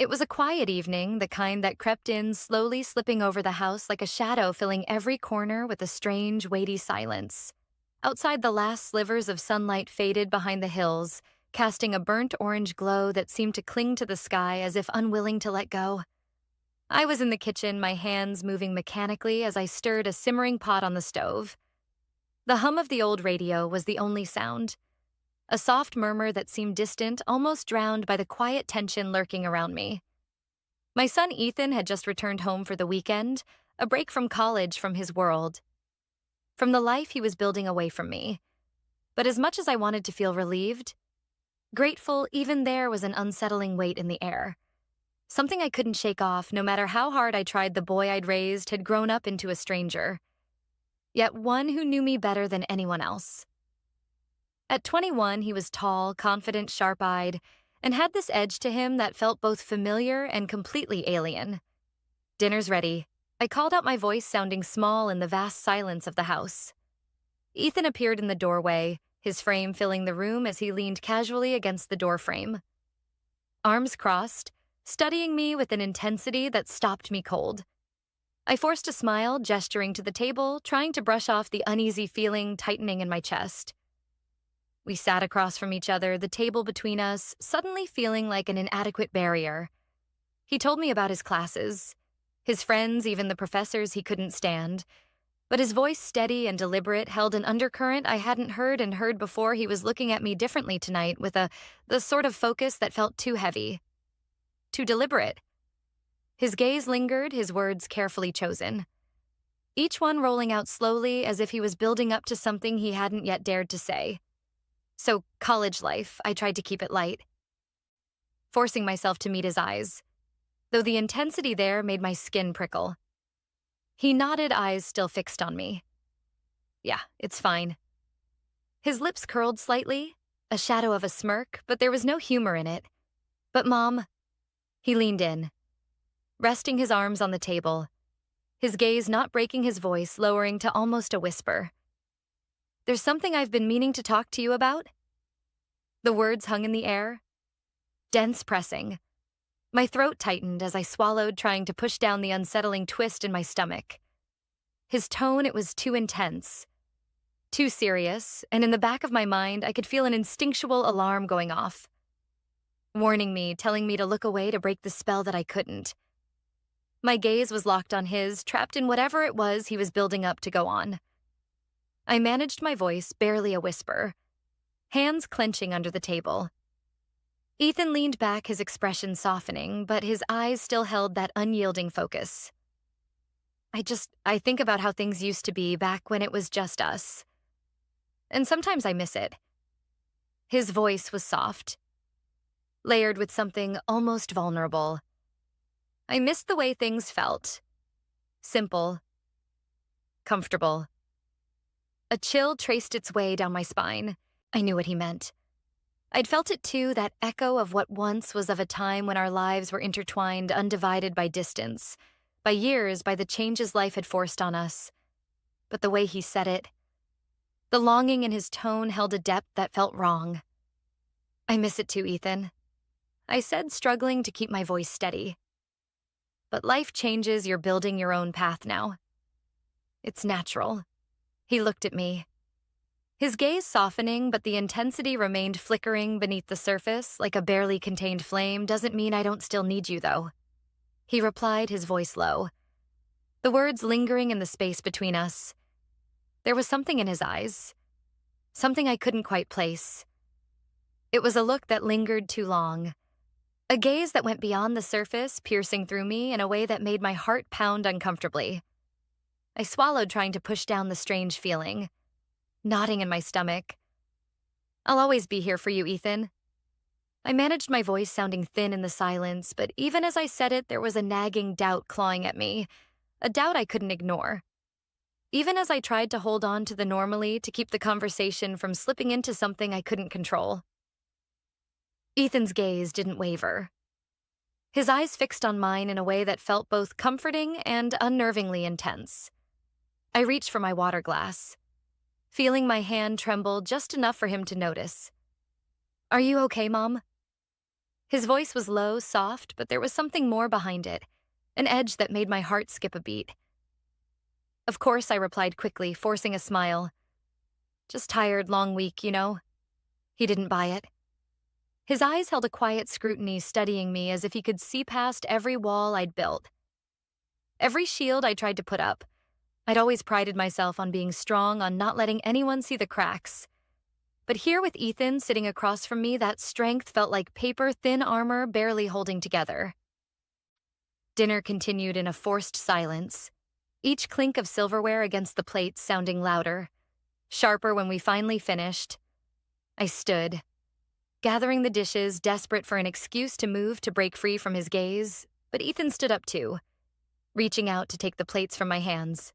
It was a quiet evening, the kind that crept in, slowly slipping over the house like a shadow, filling every corner with a strange, weighty silence. Outside, the last slivers of sunlight faded behind the hills, casting a burnt orange glow that seemed to cling to the sky as if unwilling to let go. I was in the kitchen, my hands moving mechanically as I stirred a simmering pot on the stove. The hum of the old radio was the only sound, a soft murmur that seemed distant, almost drowned by the quiet tension lurking around me. My son Ethan had just returned home for the weekend, a break from college, from his world, from the life he was building away from me. But as much as I wanted to feel relieved, grateful, even there was an unsettling weight in the air. Something I couldn't shake off, no matter how hard I tried. The boy I'd raised had grown up into a stranger, yet one who knew me better than anyone else. At 21, he was tall, confident, sharp-eyed, and had this edge to him that felt both familiar and completely alien. "Dinner's ready." I called out, my voice sounding small in the vast silence of the house. Ethan appeared in the doorway, his frame filling the room as he leaned casually against the doorframe. Arms crossed, studying me with an intensity that stopped me cold. I forced a smile, gesturing to the table, trying to brush off the uneasy feeling tightening in my chest. We sat across from each other, the table between us, suddenly feeling like an inadequate barrier. He told me about his classes, his friends, even the professors he couldn't stand, but his voice, steady and deliberate, held an undercurrent I hadn't heard before. He was looking at me differently tonight, with the sort of focus that felt too heavy, too deliberate. His gaze lingered, his words carefully chosen, each one rolling out slowly as if he was building up to something he hadn't yet dared to say. "So, college life," I tried to keep it light, forcing myself to meet his eyes, though the intensity there made my skin prickle. He nodded, eyes still fixed on me. "Yeah, it's fine." His lips curled slightly, a shadow of a smirk, but there was no humor in it. "But Mom," he leaned in, resting his arms on the table, his gaze not breaking, his voice lowering to almost a whisper. "There's something I've been meaning to talk to you about." The words hung in the air, dense, pressing. My throat tightened as I swallowed, trying to push down the unsettling twist in my stomach. His tone, it was too intense, too serious, and in the back of my mind, I could feel an instinctual alarm going off, warning me, telling me to look away, to break the spell that I couldn't. My gaze was locked on his, trapped in whatever it was he was building up to go on. I managed my voice, barely a whisper, hands clenching under the table. Ethan leaned back, his expression softening, but his eyes still held that unyielding focus. I think about how things used to be back when it was just us. And sometimes I miss it." His voice was soft, layered with something almost vulnerable. "I missed the way things felt. Simple, comfortable." A chill traced its way down my spine. I knew what he meant. I'd felt it too, that echo of what once was of a time when our lives were intertwined, undivided by distance, by years, by the changes life had forced on us. But the way he said it, the longing in his tone, held a depth that felt wrong. "I miss it too, Ethan," I said, struggling to keep my voice steady. "But life changes, you're building your own path now. It's natural." He looked at me, his gaze softening, but the intensity remained flickering beneath the surface, like a barely contained flame. "Doesn't mean I don't still need you, though," he replied, his voice low, the words lingering in the space between us. There was something in his eyes, something I couldn't quite place. It was a look that lingered too long, a gaze that went beyond the surface, piercing through me in a way that made my heart pound uncomfortably. I swallowed, trying to push down the strange feeling, knotting in my stomach. "I'll always be here for you, Ethan." I managed my voice, sounding thin in the silence, but even as I said it, there was a nagging doubt clawing at me, a doubt I couldn't ignore. Even as I tried to hold on to the normally, to keep the conversation from slipping into something I couldn't control. Ethan's gaze didn't waver, his eyes fixed on mine in a way that felt both comforting and unnervingly intense. I reached for my water glass, feeling my hand tremble just enough for him to notice. "Are you okay, Mom?" His voice was low, soft, but there was something more behind it, an edge that made my heart skip a beat. Of course, I replied quickly, forcing a smile. Just tired, long week, you know? He didn't buy it. His eyes held a quiet scrutiny, studying me as if he could see past every wall I'd built. Every shield I tried to put up. I'd always prided myself on being strong, on not letting anyone see the cracks. But here with Ethan sitting across from me, that strength felt like paper-thin armor barely holding together. Dinner continued in a forced silence, each clink of silverware against the plates sounding louder, sharper when we finally finished. I stood, gathering the dishes, desperate for an excuse to move to break free from his gaze, but Ethan stood up too, reaching out to take the plates from my hands.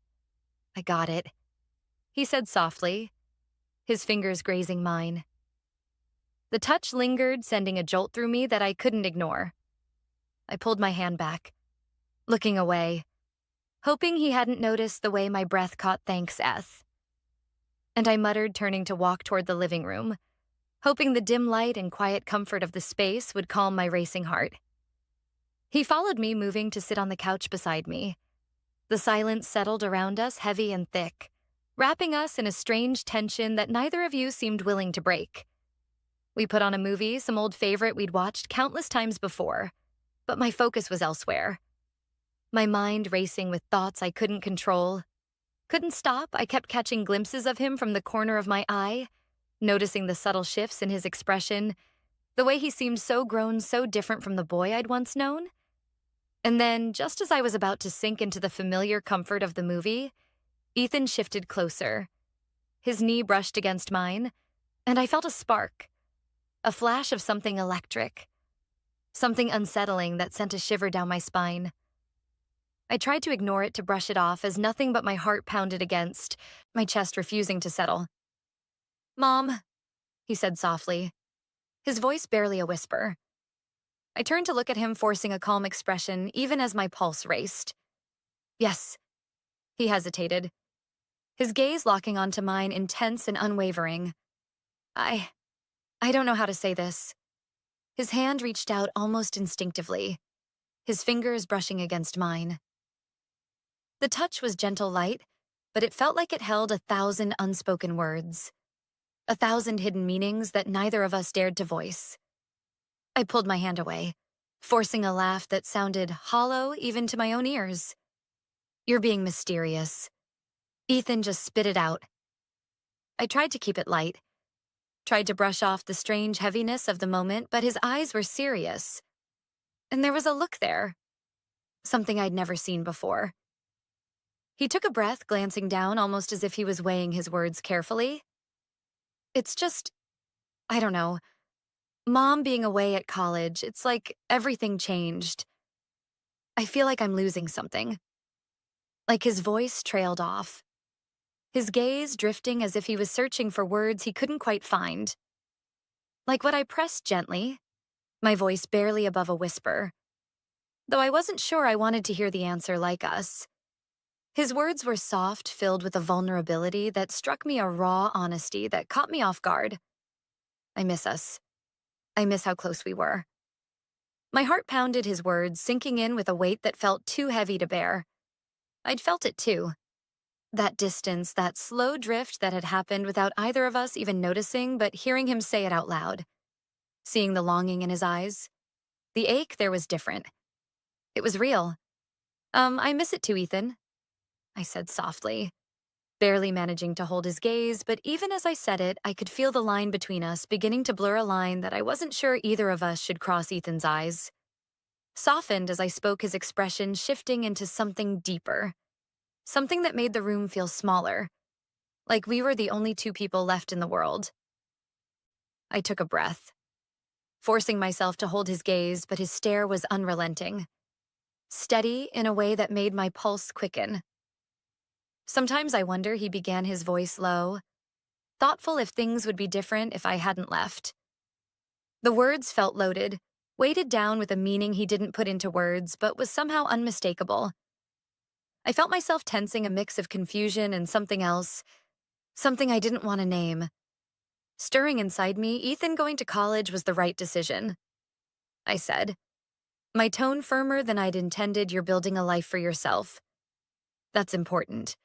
I got it, he said softly, his fingers grazing mine. The touch lingered, sending a jolt through me that I couldn't ignore. I pulled my hand back, looking away, hoping he hadn't noticed the way my breath caught "thanks, Eth." And I muttered, turning to walk toward the living room, hoping the dim light and quiet comfort of the space would calm my racing heart. He followed me, moving to sit on the couch beside me. The silence settled around us, heavy and thick, wrapping us in a strange tension that neither of you seemed willing to break. We put on a movie, some old favorite we'd watched countless times before, but my focus was elsewhere. My mind racing with thoughts I couldn't control. Couldn't stop, I kept catching glimpses of him from the corner of my eye, noticing the subtle shifts in his expression, the way he seemed so grown, so different from the boy I'd once known. And then, just as I was about to sink into the familiar comfort of the movie, Ethan shifted closer. His knee brushed against mine, and I felt a spark, a flash of something electric, something unsettling that sent a shiver down my spine. I tried to ignore it, to brush it off as nothing but my heart pounded against, my chest refusing to settle. "Mom," he said softly, his voice barely a whisper. I turned to look at him, forcing a calm expression, even as my pulse raced. "Yes," he hesitated, his gaze locking onto mine, intense and unwavering. I don't know how to say this." His hand reached out almost instinctively, his fingers brushing against mine. The touch was gentle, light, but it felt like it held 1,000 unspoken words, 1,000 hidden meanings that neither of us dared to voice. I pulled my hand away, forcing a laugh that sounded hollow even to my own ears. "You're being mysterious." Ethan just spit it out. I tried to keep it light, tried to brush off the strange heaviness of the moment, but his eyes were serious. And there was a look there, something I'd never seen before. He took a breath, glancing down almost as if he was weighing his words carefully. "It's just, I don't know. Mom being away at college, it's like everything changed. I feel like I'm losing something." Like his voice trailed off, his gaze drifting as if he was searching for words he couldn't quite find. Like what I pressed gently, my voice barely above a whisper, though I wasn't sure I wanted to hear the answer like us. His words were soft, filled with a vulnerability that struck me, a raw honesty that caught me off guard. "I miss us. I miss how close we were." My heart pounded, his words sinking in with a weight that felt too heavy to bear. I'd felt it too. That distance, that slow drift that had happened without either of us even noticing, but hearing him say it out loud. Seeing the longing in his eyes. The ache there was different. It was real. I miss it too, Ethan," I said softly, barely managing to hold his gaze, but even as I said it, I could feel the line between us beginning to blur, a line that I wasn't sure either of us should cross Ethan's eyes. Softened as I spoke, his expression shifting into something deeper. Something that made the room feel smaller, like we were the only two people left in the world. I took a breath, forcing myself to hold his gaze, but his stare was unrelenting, steady in a way that made my pulse quicken. Sometimes I wonder, he began, his voice low, thoughtful if things would be different if I hadn't left. The words felt loaded, weighted down with a meaning he didn't put into words, but was somehow unmistakable. I felt myself tensing, a mix of confusion and something else, something I didn't want to name. Stirring inside me, Ethan going to college was the right decision. I said, my tone firmer than I'd intended. You're building a life for yourself. That's important.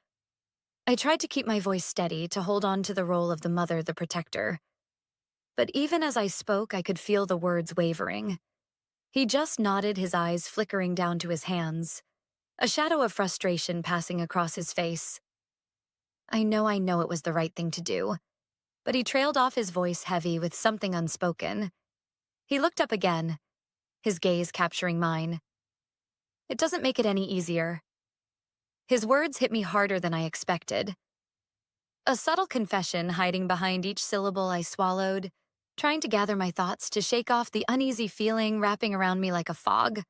I tried to keep my voice steady, to hold on to the role of the mother, the protector. But even as I spoke, I could feel the words wavering. He just nodded, his eyes flickering down to his hands, a shadow of frustration passing across his face. I know it was the right thing to do. But he trailed off, his voice heavy with something unspoken. He looked up again, his gaze capturing mine. It doesn't make it any easier. His words hit me harder than I expected. A subtle confession hiding behind each syllable I swallowed, trying to gather my thoughts to shake off the uneasy feeling wrapping around me like a fog.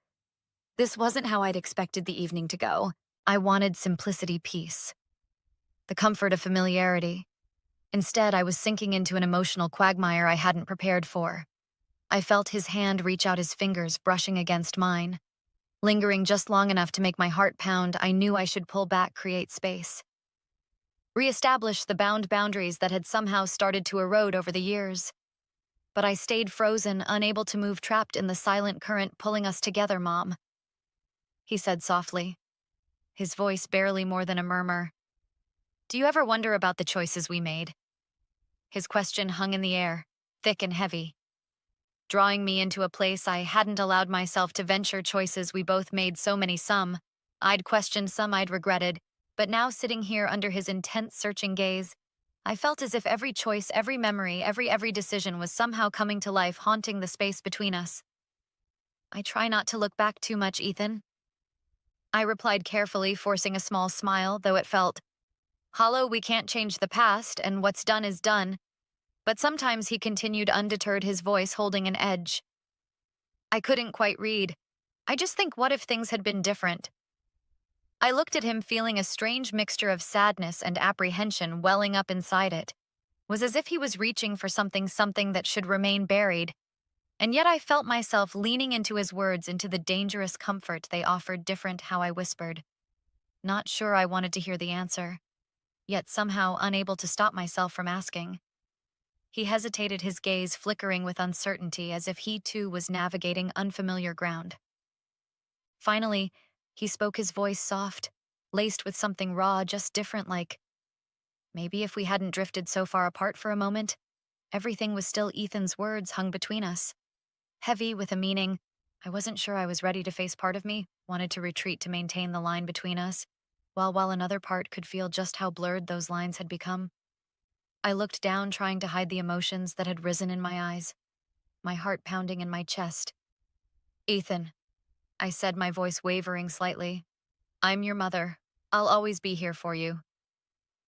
This wasn't how I'd expected the evening to go. I wanted simplicity, peace, the comfort of familiarity. Instead, I was sinking into an emotional quagmire I hadn't prepared for. I felt his hand reach out, his fingers brushing against mine. Lingering just long enough to make my heart pound, I knew I should pull back, create space. Reestablish the boundaries that had somehow started to erode over the years. But I stayed frozen, unable to move, trapped in the silent current pulling us together, Mom. He said softly, his voice barely more than a murmur. Do you ever wonder about the choices we made? His question hung in the air, thick and heavy, drawing me into a place I hadn't allowed myself to venture. Choices we both made, so many, some I'd questioned, some I'd regretted, but now sitting here under his intense, searching gaze, I felt as if every choice, every memory, every decision was somehow coming to life, haunting the space between us. I try not to look back too much, Ethan. I replied carefully, forcing a small smile, though it felt hollow. We can't change the past, and what's done is done. But sometimes, he continued, undeterred, his voice holding an edge I couldn't quite read. I just think, what if things had been different? I looked at him, feeling a strange mixture of sadness and apprehension welling up inside. It was as if he was reaching for something that should remain buried. And yet I felt myself leaning into his words, into the dangerous comfort they offered. Different how I whispered. Not sure I wanted to hear the answer, yet somehow unable to stop myself from asking. He hesitated, his gaze flickering with uncertainty, as if he too was navigating unfamiliar ground. Finally, he spoke, his voice soft, laced with something raw, just different, like maybe if we hadn't drifted so far apart for a moment, everything was still. Ethan's words hung between us, heavy with a meaning I wasn't sure I was ready to face. Part of me wanted to retreat, to maintain the line between us, while another part could feel just how blurred those lines had become. I looked down, trying to hide the emotions that had risen in my eyes, my heart pounding in my chest. Ethan, I said, my voice wavering slightly. I'm your mother. I'll always be here for you.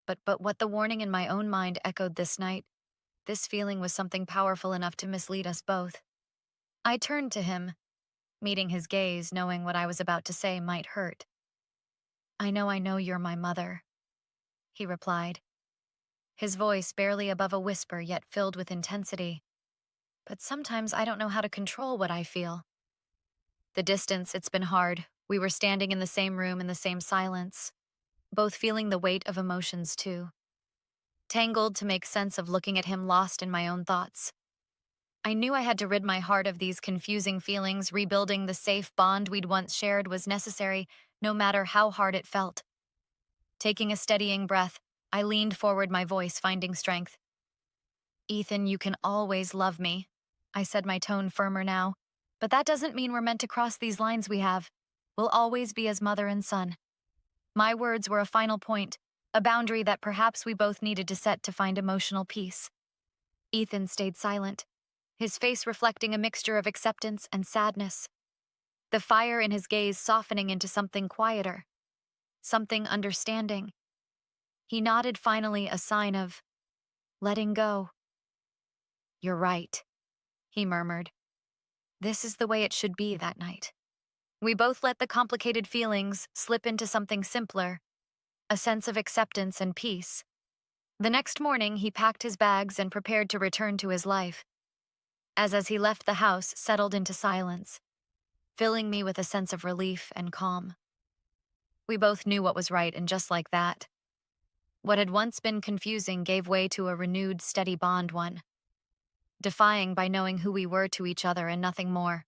But what the warning in my own mind echoed this night, this feeling was something powerful enough to mislead us both. I turned to him, meeting his gaze, knowing what I was about to say might hurt. I know you're my mother, he replied, his voice barely above a whisper, yet filled with intensity. But sometimes I don't know how to control what I feel. The distance, it's been hard. We were standing in the same room, in the same silence, both feeling the weight of emotions too. Tangled to make sense of, looking at him, lost in my own thoughts. I knew I had to rid my heart of these confusing feelings. Rebuilding the safe bond we'd once shared was necessary, no matter how hard it felt. Taking a steadying breath, I leaned forward, my voice finding strength. Ethan, you can always love me, I said, my tone firmer now. But that doesn't mean we're meant to cross these lines we have. We'll always be as mother and son. My words were a final point, a boundary that perhaps we both needed to set to find emotional peace. Ethan stayed silent, his face reflecting a mixture of acceptance and sadness. The fire in his gaze softening into something quieter, something understanding. He nodded finally, a sign of letting go. You're right, he murmured. This is the way it should be. That night, we both let the complicated feelings slip into something simpler, a sense of acceptance and peace. The next morning, he packed his bags and prepared to return to his life. As he left, the house settled into silence, filling me with a sense of relief and calm. We both knew what was right, and just like that, what had once been confusing gave way to a renewed, steady bond, one defying by knowing who we were to each other and nothing more.